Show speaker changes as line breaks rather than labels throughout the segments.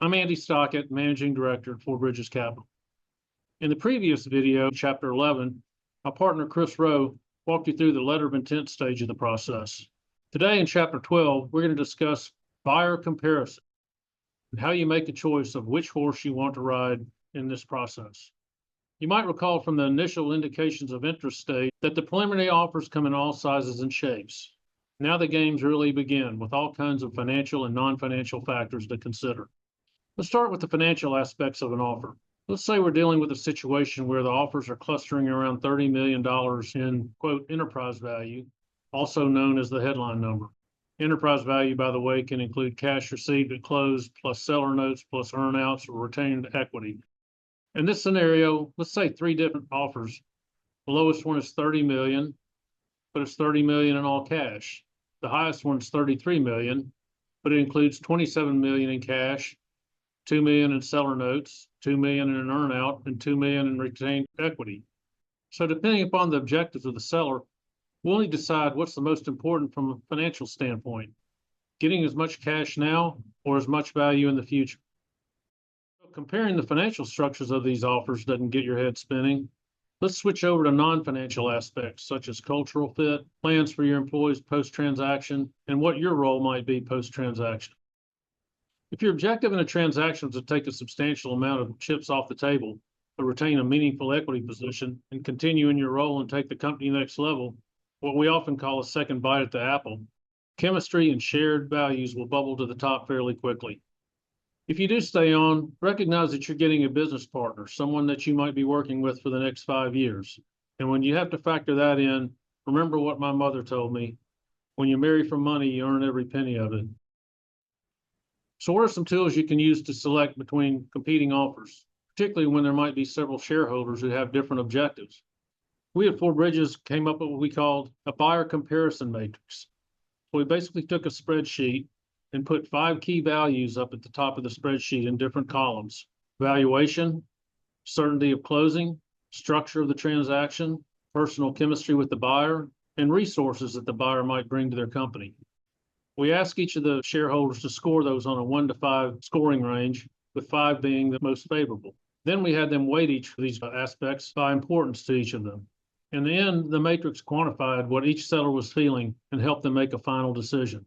I'm Andy Stockett, Managing Director at FourBridges Capital. In the previous video, Chapter 11, our partner Chris Rowe walked you through the letter of intent stage of the process. Today in Chapter 12, we're going to discuss buyer comparison and how you make a choice of which horse you want to ride in this process. You might recall from the initial indications of interest stage that the preliminary offers come in all sizes and shapes. Now the games really begin with all kinds of financial and non-financial factors to consider. Let's start with the financial aspects of an offer. Let's say we're dealing with a situation where the offers are clustering around $30 million in, quote, enterprise value, also known as the headline number. Enterprise value, by the way, can include cash received at close, plus seller notes, plus earnouts or retained equity. In this scenario, let's say three different offers. The lowest one is $30 million, but it's $30 million in all cash. The highest one is $33 million, but it includes $27 million in cash, $2 million in seller notes, $2 million in an earnout, and $2 million in retained equity. So depending upon the objectives of the seller, we'll only decide what's the most important from a financial standpoint, getting as much cash now or as much value in the future. So comparing the financial structures of these offers doesn't get your head spinning. Let's switch over to non-financial aspects such as cultural fit, plans for your employees post-transaction, and what your role might be post-transaction. If your objective in a transaction is to take a substantial amount of chips off the table, but retain a meaningful equity position and continue in your role and take the company next level, what we often call a second bite at the apple, chemistry and shared values will bubble to the top fairly quickly. If you do stay on, recognize that you're getting a business partner, someone that you might be working with for the next 5 years. And when you have to factor that in, remember what my mother told me, when you marry for money, you earn every penny of it. So what are some tools you can use to select between competing offers, particularly when there might be several shareholders who have different objectives? We at FourBridges came up with what we called a buyer comparison matrix. So we basically took a spreadsheet and put 5 key values up at the top of the spreadsheet in different columns: valuation, certainty of closing, structure of the transaction, personal chemistry with the buyer, and resources that the buyer might bring to their company. We ask each of the shareholders to score those on a 1 to 5 scoring range, with 5 being the most favorable. Then we had them weight each of these aspects by importance to each of them. In the end, the matrix quantified what each seller was feeling and helped them make a final decision.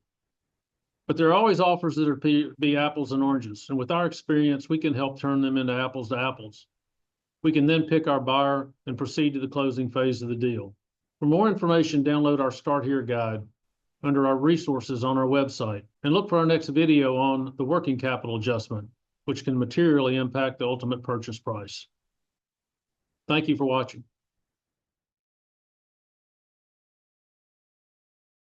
But there are always offers that are be apples and oranges, and with our experience, we can help turn them into apples to apples. We can then pick our buyer and proceed to the closing phase of the deal. For more information, download our Start Here guide under our resources on our website, and look for our next video on the working capital adjustment, which can materially impact the ultimate purchase price. Thank you for watching.